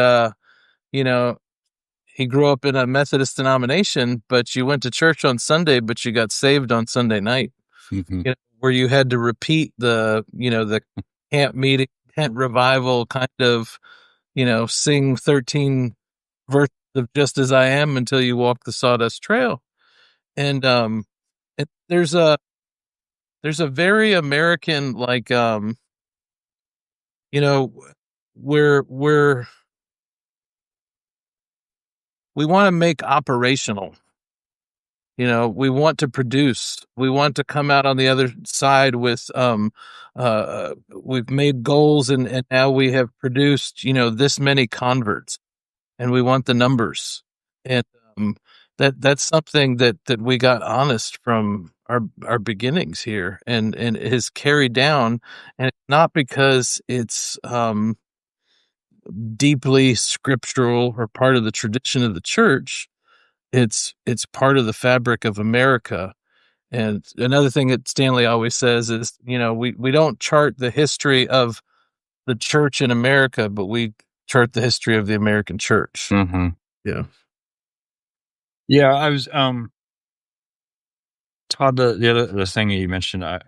he grew up in a Methodist denomination, but you went to church on Sunday, but you got saved on Sunday night, where you had to repeat the camp meeting, tent revival kind of, sing 13 verses of Just As I Am until you walk the sawdust trail. And, there's a very American, we're we want to make operational, We want to produce. We want to come out on the other side with we've made goals and now we have produced, this many converts, and we want the numbers. And that's something that we got honest from our beginnings here, and it has carried down, and it's not because it's deeply scriptural or part of the tradition of the church. It's part of the fabric of America. And another thing that Stanley always says is, we don't chart the history of the church in America, but we chart the history of the American church. Mm-hmm. Yeah. Yeah, I was Todd. The thing that you mentioned, I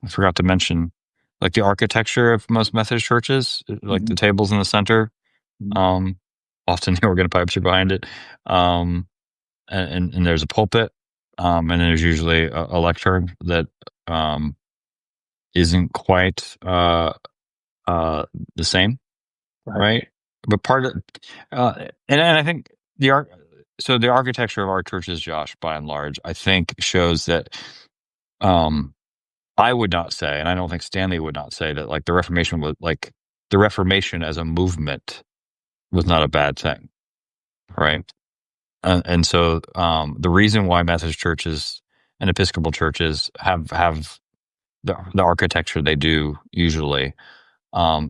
forgot to mention, like the architecture of most Methodist churches, like the tables in the center. Often the organ pipes are behind it, and there's a pulpit, and then there's usually a lectern that isn't quite the same, right? But part of, and I think the architecture of our churches, Josh, by and large, I think shows that I would not say, and I don't think Stanley would not say, that like the Reformation was like the Reformation as a movement was not a bad thing, right? And so the reason why Methodist churches and Episcopal churches have the architecture they do usually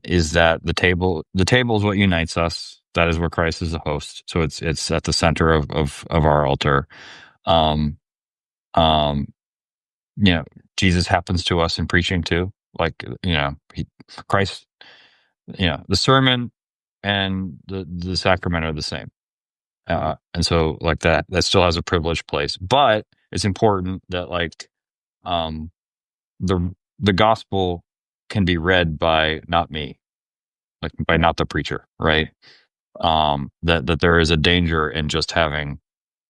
is that the table is what unites us. That is where Christ is the host. So it's at the center of our altar. Jesus happens to us in preaching too. Like, Christ, the sermon and the sacrament are the same. And so like that still has a privileged place, but it's important that like, the gospel can be read by not me, like by not the preacher, right? That there is a danger in just having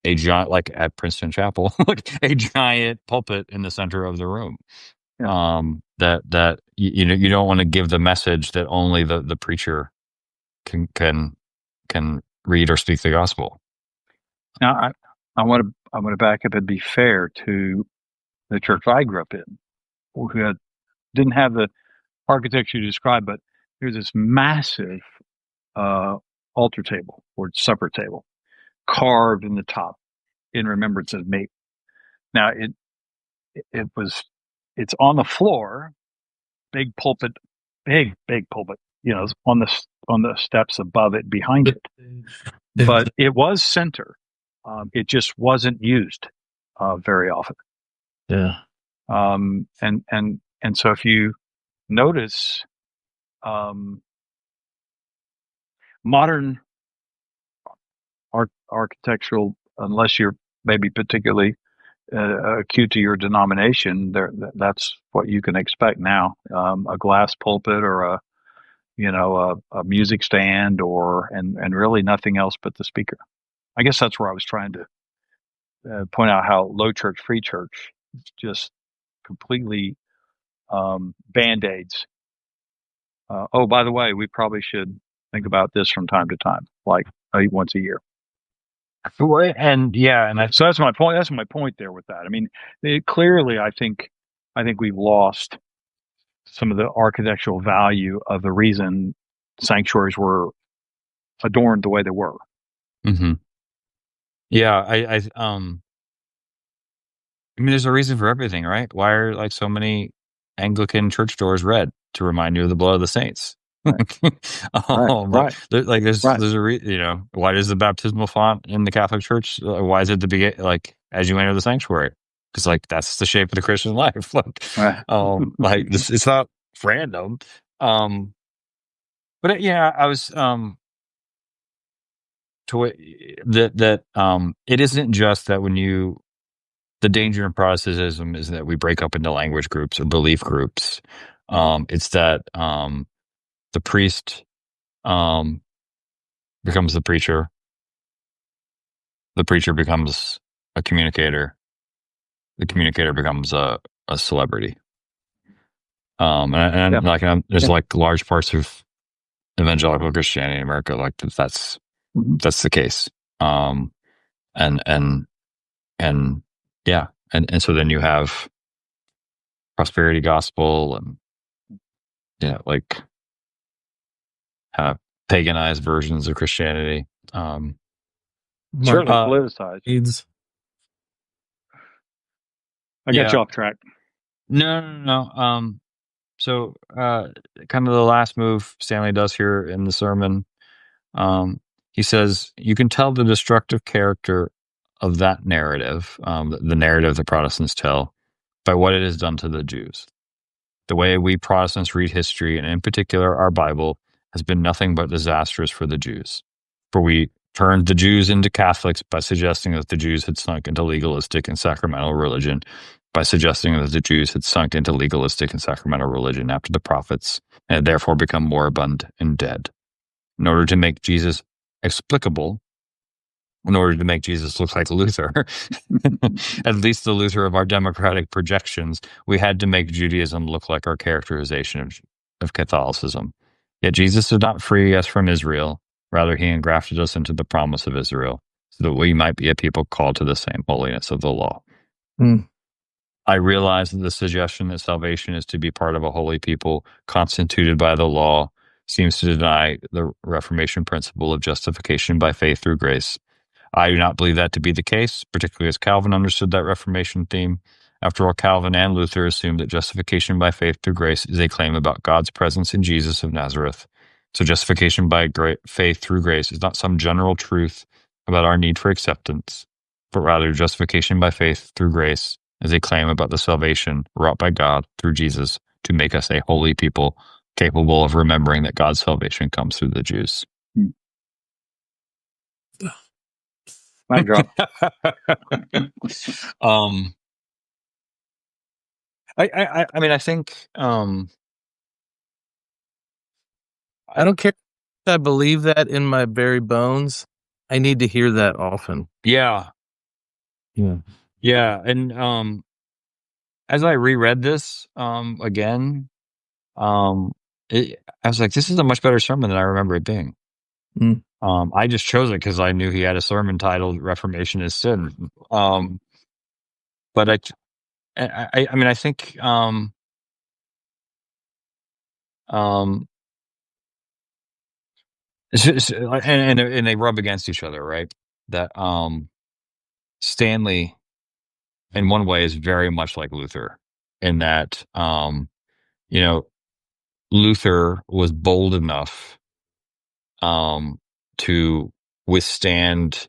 a giant, like at Princeton Chapel, like a giant pulpit in the center of the room. Yeah. That you don't want to give the message that only the preacher can read or speak the gospel. Now, I want to back up and be fair to the church I grew up in, who didn't have the architecture you described, but there's this massive altar table or supper table carved in the top in remembrance of me. Now it's on the floor, big pulpit, big pulpit, on the steps above it, behind it, but it was center. It just wasn't used very often. Yeah. And so if you notice, modern architectural, unless you're maybe particularly acute to your denomination, that's what you can expect now. A glass pulpit or a music stand and really nothing else but the speaker. I guess that's where I was trying to point out how low church, free church, just completely band-aids. Oh, by the way, we probably should think about this from time to time, like once a year. And So that's my point. That's my point there with that. I mean, clearly, I think we've lost some of the architectural value of the reason sanctuaries were adorned the way they were. Mm-hmm. Yeah, I mean, there's a reason for everything, right? Why are like so many Anglican church doors red? To remind you of the blood of the saints. Right. Right. There's a why does the baptismal font in the Catholic Church? Why is it the beginning, like as you enter the sanctuary? Because like that's the shape of the Christian life. Right. Like this, it's not random. But I was it isn't just that the danger in Protestantism is that we break up into language groups or belief groups. It's that the priest becomes the preacher. The preacher becomes a communicator. The communicator becomes a celebrity. There's like large parts of evangelical Christianity in America, like that's the case. And and yeah, and so then you have prosperity gospel and like paganized versions of Christianity. Certainly Mark politicized. needs. I got Yeah. you off track. No. So kind of the last move Stanley does here in the sermon, he says, you can tell the destructive character of that narrative, the narrative the Protestants tell, by what it has done to the Jews. The way we Protestants read history, and in particular our Bible, has been nothing but disastrous for the Jews. For we turned the Jews into Catholics by suggesting that the Jews had sunk into legalistic and sacramental religion, by suggesting that the Jews had sunk into legalistic and sacramental religion after the prophets, and had therefore become moribund and dead. In order to make Jesus explicable, in order to make Jesus look like Luther, at least the Luther of our democratic projections, we had to make Judaism look like our characterization of Catholicism. Yet Jesus did not free us from Israel. Rather, he engrafted us into the promise of Israel, so that we might be a people called to the same holiness of the law. I realize that the suggestion that salvation is to be part of a holy people constituted by the law seems to deny the Reformation principle of justification by faith through grace. I do not believe that to be the case, particularly as Calvin understood that Reformation theme. After all, Calvin and Luther assumed that justification by faith through grace is a claim about God's presence in Jesus of Nazareth. So justification by faith through grace is not some general truth about our need for acceptance, but rather justification by faith through grace is a claim about the salvation wrought by God through Jesus to make us a holy people capable of remembering that God's salvation comes through the Jews. Mic drop. I mean, I think I don't care if I believe that in my very bones. I need to hear that often. yeah, and as I reread this again, I was like, this is a much better sermon than I remember it being. Mm. I just chose it because I knew he had a sermon titled "Reformation is Sin." But I mean, I think and they rub against each other, right? That Stanley, in one way, is very much like Luther, in that Luther was bold enough to withstand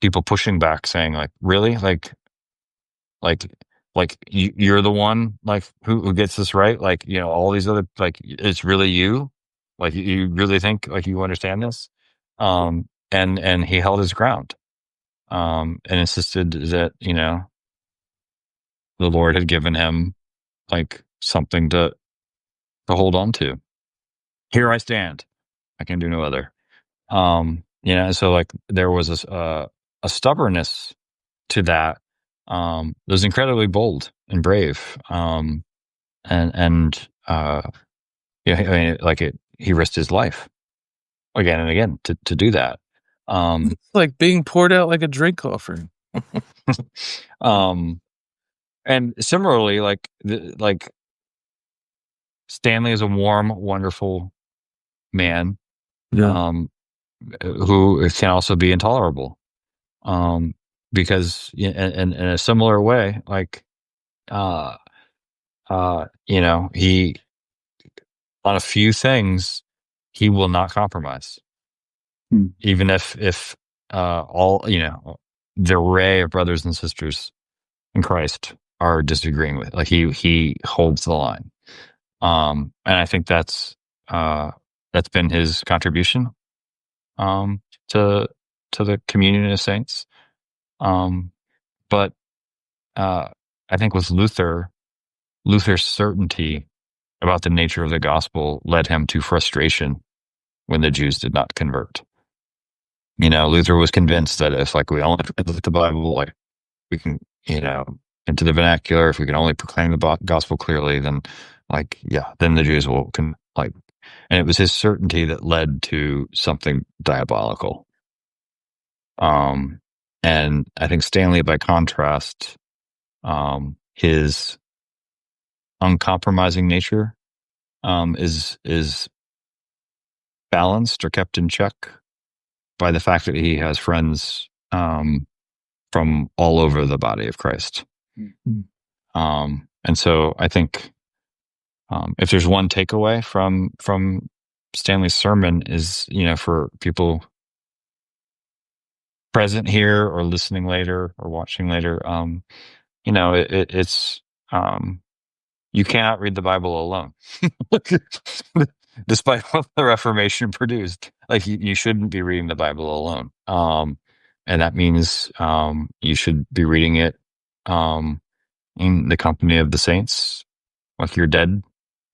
people pushing back, saying like, "Really, like, you're the one like who gets this right? Like, all these other it's really you? Like, you really think like you understand this?" And he held his ground, and insisted that the Lord had given him like something to hold on to. Here I stand, I can do no other. So like there was a stubbornness to that that was incredibly bold and brave. And I mean, he risked his life again and again to do that. It's like being poured out like a drink offering. And similarly, like Stanley is a warm, wonderful man, who can also be intolerable, because in a similar way, like he, on a few things, he will not compromise, even if all the array of brothers and sisters in Christ are disagreeing with. Like he holds the line, and I think that's been his contribution to the communion of saints. But I think with Luther's certainty about the nature of the gospel led him to frustration when the Jews did not convert. Luther was convinced that if we only look at the Bible, we can, into the vernacular, if we can only proclaim the gospel clearly, then then the Jews will and it was his certainty that led to something diabolical. And I think Stanley, by contrast, his uncompromising nature is balanced or kept in check by the fact that he has friends from all over the body of Christ. And so I think if there's one takeaway from Stanley's sermon is, for people present here or listening later or watching later, it's you cannot read the Bible alone. Despite what the Reformation produced, like you shouldn't be reading the Bible alone. And that means you should be reading it in the company of the saints, with your dead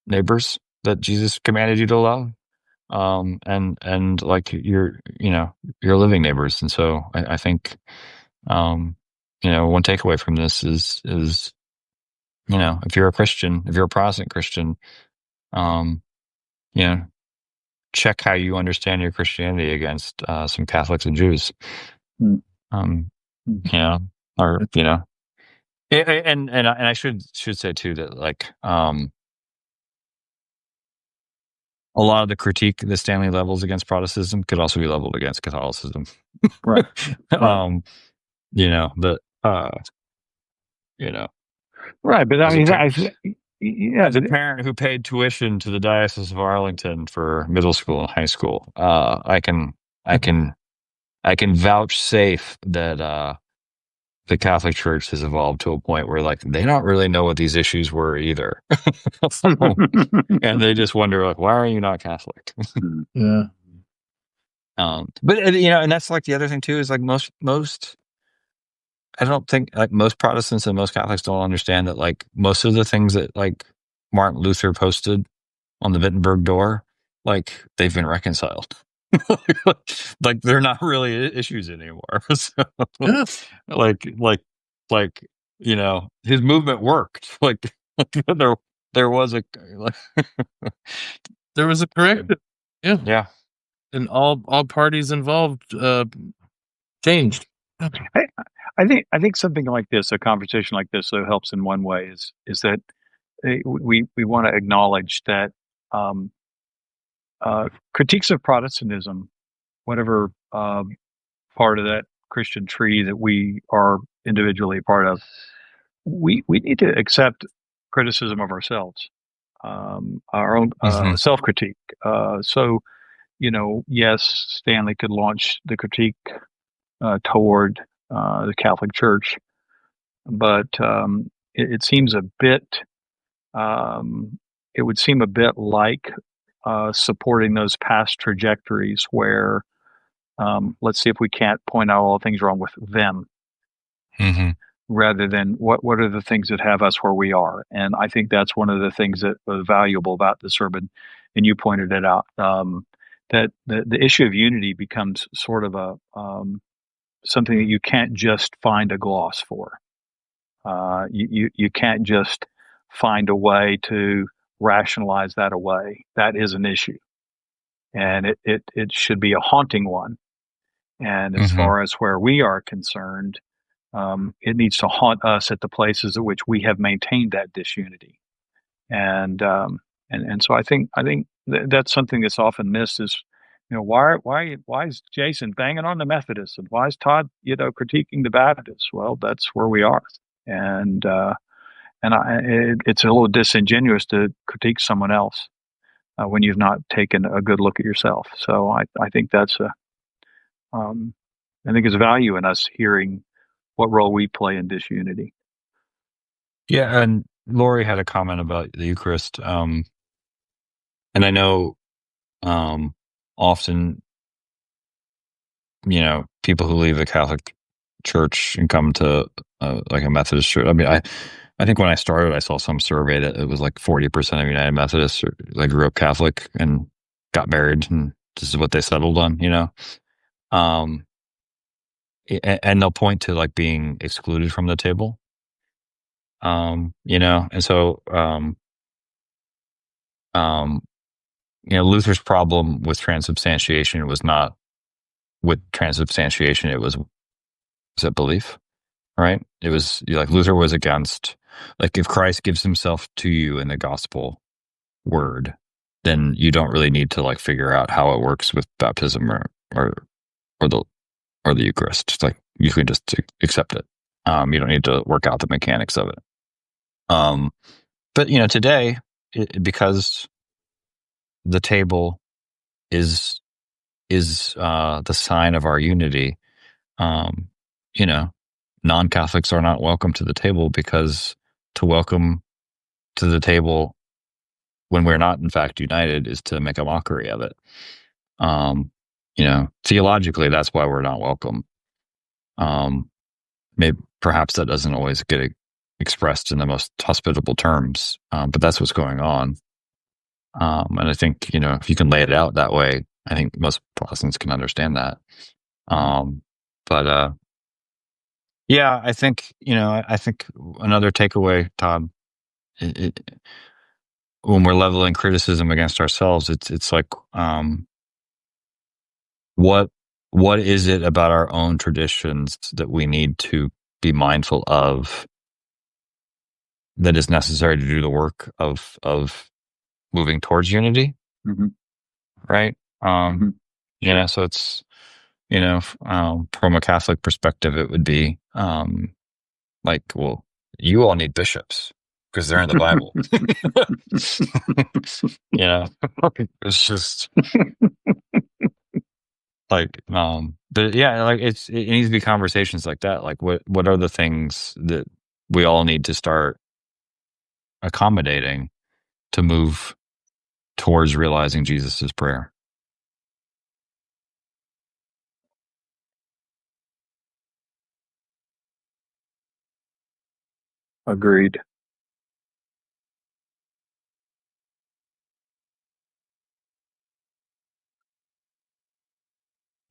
neighbors that Jesus commanded you to love, and like your living neighbors. And so I think one takeaway from this is if you're a Christian, if you're a Protestant Christian, check how you understand your Christianity against some Catholics and Jews. And I should say too that like a lot of the critique that Stanley levels against Protestantism could also be leveled against Catholicism. Right. Right. Right, but I mean, as a parent who paid tuition to the Diocese of Arlington for middle school and high school, I can vouchsafe that the Catholic Church has evolved to a point where like they don't really know what these issues were either, and they just wonder like, why are you not Catholic? Yeah. But and that's like the other thing too is like most. I don't think like most Protestants and most Catholics don't understand that like most of the things that like Martin Luther posted on the Wittenberg door, like they've been reconciled. Like they're not really issues anymore. So, Yeah. like his movement worked. Like there was a there was a corrective. Yeah. Yeah. And all parties involved changed. I think something like this, a conversation like this, so helps in one way is that we want to acknowledge that critiques of Protestantism, whatever part of that Christian tree that we are individually part of, we need to accept criticism of ourselves, our own self-critique. So, yes, Stanley could launch the critique toward the Catholic Church, but it seems a bit. It would seem a bit like supporting those past trajectories where, let's see if we can't point out all the things wrong with them, rather than what are the things that have us where we are. And I think that's one of the things that was valuable about the sermon, and you pointed it out, that the issue of unity becomes sort of a something that you can't just find a gloss for. You can't just find a way to rationalize that away. That is an issue, and it should be a haunting one. And as far as where we are concerned, it needs to haunt us at the places at which we have maintained that disunity. And so I think that's something that's often missed is, why is Jason banging on the Methodists, and why is Todd, critiquing the Baptists? Well, that's where we are, and it's a little disingenuous to critique someone else when you've not taken a good look at yourself. So I think that's I think there's value in us hearing what role we play in disunity. Yeah, and Lori had a comment about the Eucharist, and I know often, people who leave the Catholic Church and come to like a Methodist church. I mean, I think when I started, I saw some survey that it was like 40% of United Methodists grew up Catholic and got married, and this is what they settled on, and they'll point to like being excluded from the table, and so Luther's problem with transubstantiation was not with transubstantiation, it was it belief, right? It was like Luther was against, like, if Christ gives himself to you in the gospel word, then you don't really need to like figure out how it works with baptism or the Eucharist. It's like you can just accept it. You don't need to work out the mechanics of it. But today, because the table is the sign of our unity, non-Catholics are not welcome to the table, because to welcome to the table when we're not in fact united is to make a mockery of it. Theologically, that's why we're not welcome. Maybe perhaps that doesn't always get expressed in the most hospitable terms, but that's what's going on. And I think, if you can lay it out that way, I think most Protestants can understand that. But yeah, I think, I think another takeaway, Todd, when we're leveling criticism against ourselves, it's like, what is it about our own traditions that we need to be mindful of that is necessary to do the work of moving towards unity? Mm-hmm. Right. So it's, from a Catholic perspective, it would be like, well, you all need bishops because they're in the Bible. It's just like, but yeah, like it needs to be conversations like that. Like, what are the things that we all need to start accommodating to move towards realizing Jesus's prayer? Agreed.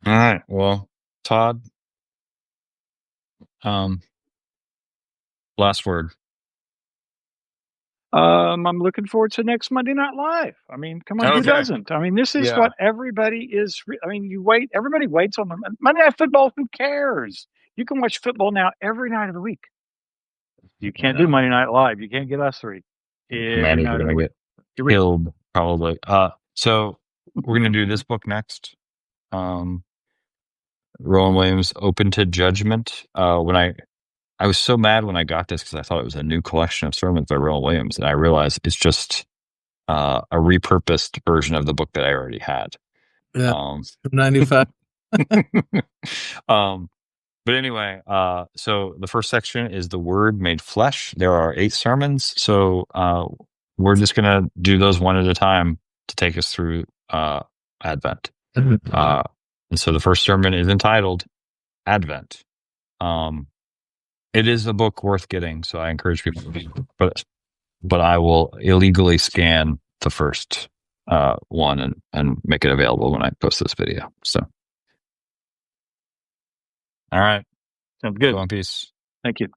All right. Well, Todd, last word. I'm looking forward to next Monday Night Live. I mean, come on, who Okay. doesn't? I mean, this is what everybody is. Everybody waits on them. Monday Night Football, who cares? You can watch football now every night of the week. You can't do Monday Night Live. You can't get us three. Man, you're gonna get killed probably. So we're gonna do this book next. Rowan Williams, Open to Judgment. When I was so mad when I got this because I thought it was a new collection of sermons by Rowan Williams, and I realized it's just a repurposed version of the book that I already had. Yeah, 95. But anyway, so the first section is the Word made flesh. There are 8 sermons, so we're just gonna do those one at a time to take us through Advent. And so the first sermon is entitled Advent. It is a book worth getting, so I encourage people to read it. But I will illegally scan the first one and make it available when I post this video. So, all right. Sounds good. Go in peace. Thank you.